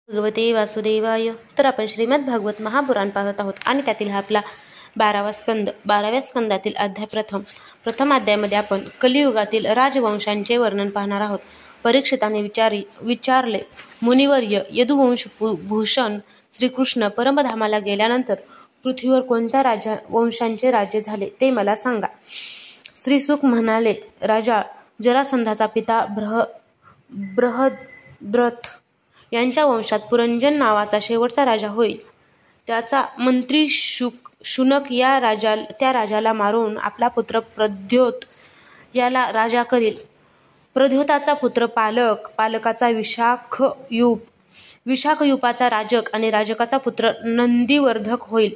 भगवते वासुदेवाय. तर आपण श्रीमद भागवत महापुराण पाहत आहोत आणि त्यातील हा आपला 12वा स्कंद. 12व्या स्कंदातील अध्याय प्रथम अध्यायामध्ये आपण कलियुगातील राजवंशांचे वर्णन पाहणार आहोत. परीक्षिताने विचारले, मुनिवर्य, यदुवंश भूषण श्रीकृष्ण परमधामाला गेल्यानंतर पृथ्वीवर कोणत्या वंशांचे राज्य झाले ते मला सांगा. श्रीसुक म्हणाले, राजा जरासंधाचा पिता बृहद्रथ यांच्या वंशात पुरंजन नावाचा शेवटचा राजा होईल. त्याचा मंत्री शुनक त्या राजाला मारून आपला पुत्र प्रद्योत याला राजा करील. प्रद्योताचा पुत्र पालकाचा विशाखयूपाचा राजक आणि राजकाचा पुत्र नंदीवर्धक होईल.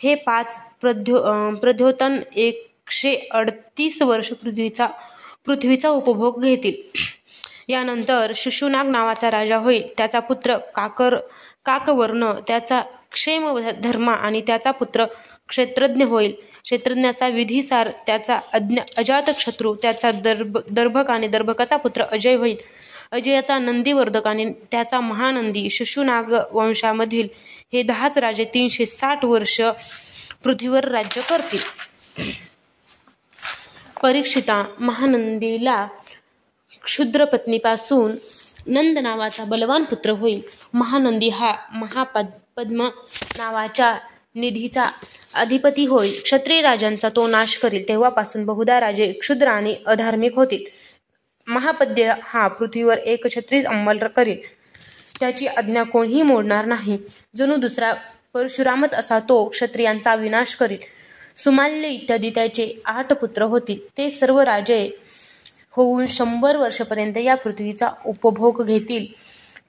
हे 5 प्रद्योतन 138 वर्ष पृथ्वीचा उपभोग घेतील. यानंतर शिशुनाग नावाचा राजा होईल. त्याचा पुत्र काकवर्ण त्याचा क्षेमधर्मा आणि त्याचा पुत्र क्षेत्रज्ञ होईल. क्षेत्रज्ञाचा विधिसार त्याचा अजातशत्रू त्याचा दर्भक आणि दर्भकाचा पुत्र अजय होईल. अजयाचा नंदीवर्धक आणि त्याचा महानंदी. शिशुनाग वंशामधील हे 10 राजे 360 वर्ष पृथ्वीवर राज्य करतील. परीक्षिता, महानंदीला क्षुद्रपत्नीपासून नंद नावाचा बलवान पुत्र होईल. महानंदी हा महापद्म नावाच्या निधीचा अधिपती होईल. क्षत्रिय राजांचा तो नाश करील. तेव्हापासून बहुधा राजे क्षुद्र आणि अधार्मिक होतील. महापद्य हा पृथ्वीवर एक क्षत्रिय अंमल करील. त्याची आज्ञा कोणीही मोडणार नाही. जणू दुसरा परशुरामच असा तो क्षत्रियांचा विनाश करील. सुमाल्य इत्यादी त्याचे 8 पुत्र होतील. ते सर्व राजे होऊन 100 वर्षपर्यंत या पृथ्वीचा उपभोग घेतील.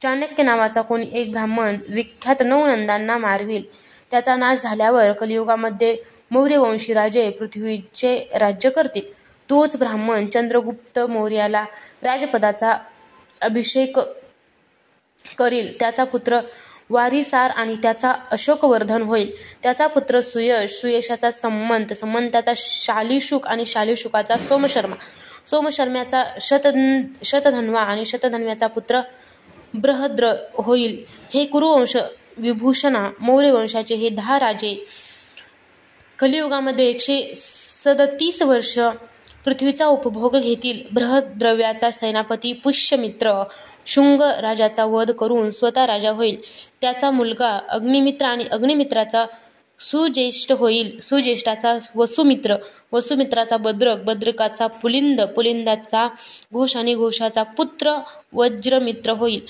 चाणक्य नावाचा कोणी एक ब्राह्मण विख्यात 9 नंदांना मारविल. त्याचा नाश झाल्यावर कलियुगामध्ये मौर्यवंशी राजे पृथ्वीचे राज्य करतील. तोच ब्राह्मण चंद्रगुप्त मौर्याला राजपदाचा अभिषेक करील. त्याचा पुत्र वारिसार आणि त्याचा अशोकवर्धन होईल. त्याचा पुत्र सुयशाचा समंताचा शालिशुक आणि शालिशुकाचा सोमशर्म्याचा शतधन्वा आणि शतधन्व्याचा पुत्र बृहद्र होईल. हे कुरुवंश विभूषणा. मौर्य वंशाचे हे 10 राजे कलियुगामध्ये 137 वर्ष पृथ्वीचा उपभोग घेतील. बृहद्रव्याचा सेनापती पुष्यमित्र शुंग राजाचा वध करून स्वतः राजा होईल. त्याचा मुलगा अग्निमित्र आणि अग्निमित्राचा सुज्येष्ठ होईल. सुज्येष्ठाचा वसुमित्राचा बद्रकाचा पुलिंदाचा घोष आणि घोषाचा पुत्र वज्रमित्र होईल.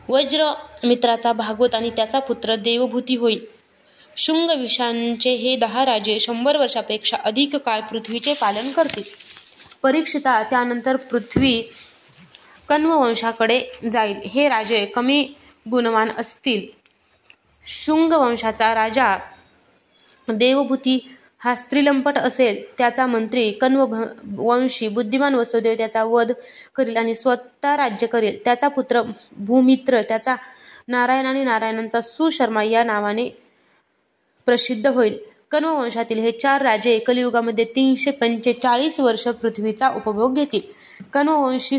वज्रमित्राचा भागवत आणि त्याचा पुत्र देवभूती होईल. शुंग विषांचे हे 10 राजे 100 वर्षापेक्षा अधिक काळ पृथ्वीचे पालन करतील. परीक्षिता, त्यानंतर पृथ्वी कण्व वंशाकडे जाईल. हे राजे कमी गुणवान असतील. शुंग वंशाचा राजा देवभूती हा स्त्रीलंपट असेल. त्याचा मंत्री कण्ववंशी बुद्धिमान वसुदेव त्याचा वध करील आणि स्वतः राज्य करेल. त्याचा पुत्र भूमित्र त्याचा नारायण आणि नारायणांचा सुशर्मा या नावाने प्रसिद्ध होईल. कण्ववंशातील हे 4 राजे कलियुगामध्ये 345 वर्ष पृथ्वीचा उपभोग घेतील. कण्ववंशी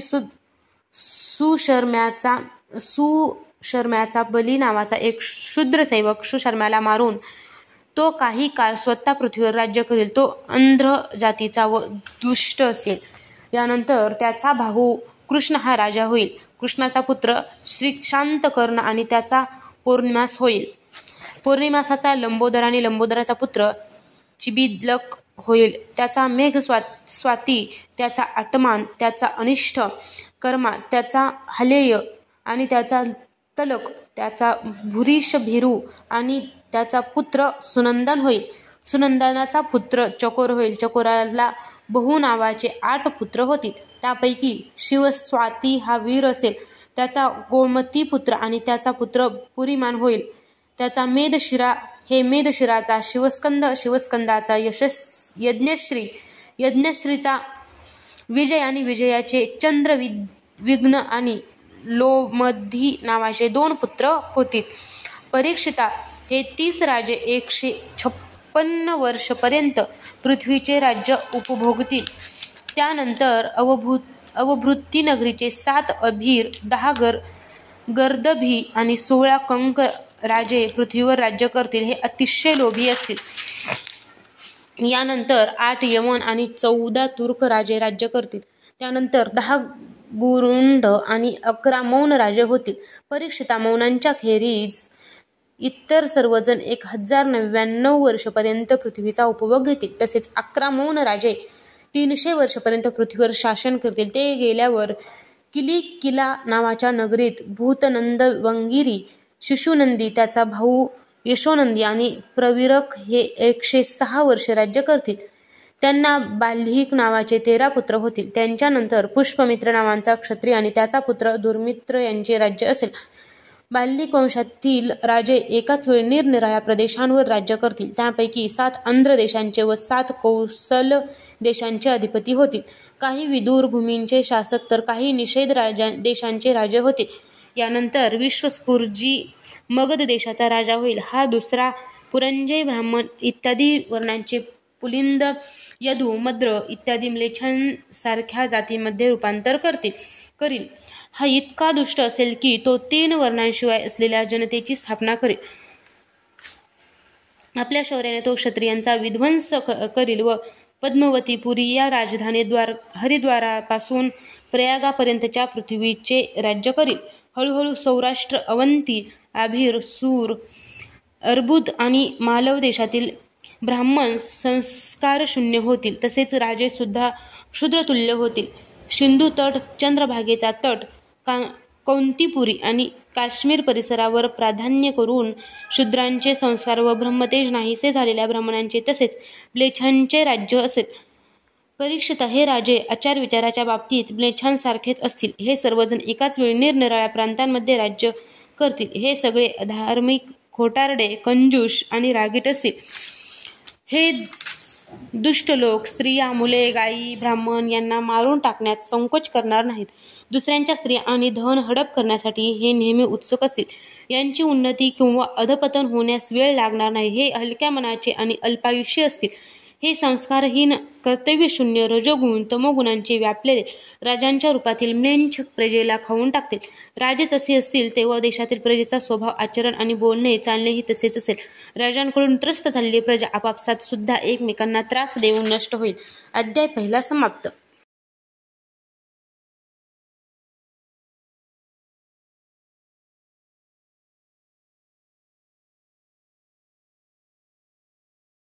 सुशर्म्याचा बली नावाचा एक शूद्रसेवक सुशर्म्याला मारून तो काही काळ स्वतः पृथ्वीवर राज्य करेल. तो अंध्र जातीचा व दुष्ट असेल. यानंतर त्याचा भाऊ कृष्ण हा राजा होईल. कृष्णाचा पुत्र श्रीशांतकर्ण आणि त्याचा पौर्णिमास होईल. पौर्णिमासाचा लंबोदर आणि लंबोदराचा पुत्र चिबिदलक होईल. त्याचा मेघ स्वाती त्याचा आटमान त्याचा अनिष्ठ कर्मा त्याचा हलेय आणि त्याचा तलक त्याचा भूरिशभिरू आणि त्याचा पुत्र सुनंदन होईल. सुनंदनाचा पुत्र चकोर होईल. चकोराला बहु नावाचे 8 पुत्र होतील. त्यापैकी शिवस्वाती हा वीर असेल. त्याचा गोमती पुत्र आणि त्याचा पुत्र पुरीमान होईल. त्याचा मेदशिरा हे मेदशिराचा शिवस्कंदाचा यज्ञश्रीचा विजय आणि विजयाचे चंद्रविघ्न आणि लोमधी नावाचे 2 पुत्र होतील. परीक्षिता, हे 30 राजे 156 वर्षपर्यंत पृथ्वीचे राज्य उपभोगतील. त्यानंतर अवभृती नगरीचे 7 अभीर, 10 गर्दभी आणि 16 कंक राजे पृथ्वीवर राज्य करतील. हे अतिशय लोभी असतील. यानंतर 8 यमन आणि 14 तुर्क राजे राज्य करतील. त्यानंतर 10 गुरुंड आणि 11 मौन राजे होतील. परीक्षिता मौनांच्या खेरीज इतर सर्वजण 1099 वर्षपर्यंत पृथ्वीचा उपभोग घेतील. तसेच 11 मौन राजे 300 वर्षपर्यंत पृथ्वीवर शासन करतील. ते गेल्यावर किलिकिला नावाच्या नगरीत भूतनंद, वंगिरी, शिशुनंदी, त्याचा भाऊ यशोनंदी आणि प्रवीरक हे 106 वर्षे राज्य करतील. त्यांना बाल्हिक नावाचे 13 पुत्र होतील. त्यांच्यानंतर पुष्पमित्र नावाचा क्षत्रिय आणि त्याचा पुत्र दुर्मित्र यांचे राज्य असेल. बाल्हिक वंशातील राजे एकाच वेळी निरनिराळ्या प्रदेशांवर राज्य करतील. त्यापैकी 7 आंध्र देशांचे व 7 कौसल देशांचे अधिपती होतील. काही विदूर भूमींचे शासक तर काही निषेध देशांचे राजे होतील. यानंतर विश्वस्फूर्जी मगध देशाचा राजा होईल. हा दुसरा पुरंजय ब्राह्मण इत्यादी वर्णांचे पुलिंद, यदू, मद्र इत्यादी म्लेच्छांसारख्या जातींमध्ये रूपांतर करील. हा इतका दुष्ट असेल की तो 3 वर्णांशिवाय असलेल्या जनतेची स्थापना करील. आपल्या शौर्याने तो क्षत्रियांचा विध्वंस करील व पद्मवतीपुरी या राजधानी हरिद्वारापासून प्रयागापर्यंतच्या पृथ्वीचे राज्य करील. हळूहळू सौराष्ट्र, अवंती, आभिर, सूर, अर्बुद आणि मालव देशातील ब्राह्मण संस्कारशून्य होतील. तसेच राजे सुद्धा शूद्रतुल्य होतील. सिंधू तट, चंद्रभागेचा तट, कौंतीपुरी आणि काश्मीर परिसरावर प्राधान्य करून शूद्रांचे संस्कार व ब्रह्मतेज नाहीसे झालेल्या ब्राह्मणांचे तसेच म्लेच्छांचे राज्य असेल. परीक्षिता, हे राजे आचारविचाराच्या बाबतीत म्लेच्छांसारखेच असतील. हे सर्वजण एकाच वेळी निरनिराळ्या प्रांतांमध्ये राज्य करतील. हे सगळे अधार्मिक, खोटारडे, कंजूष आणि रागीट असतील. हे दुष्ट लोक स्त्रिया, मुले, गायी, ब्राह्मण यांना मारून टाकण्यात संकोच करणार नाहीत. दुसऱ्यांच्या स्त्रिया आणि धन हडप करण्यासाठी हे नेहमी उत्सुक असतील. यांची उन्नती किंवा अधपतन होण्यास वेळ लागणार नाही. हे हलक्या मनाचे आणि अल्पायुष्य असतील. हे संस्कारहीन, कर्तव्यशून्य, रजोगुण, तमोगुणांचे व्यापलेले राजांच्या रूपातील म्लेच्छ प्रजेला खाऊन टाकतील. राजेच असे असतील तेव्हा देशातील प्रजेचा स्वभाव, आचरण आणि बोलणे चालणेही तसेच असेल. राजांकडून त्रस्त झालेली प्रजा आपापसात सुद्धा एकमेकांना त्रास देऊन नष्ट होईल. अध्याय 1 समाप्त.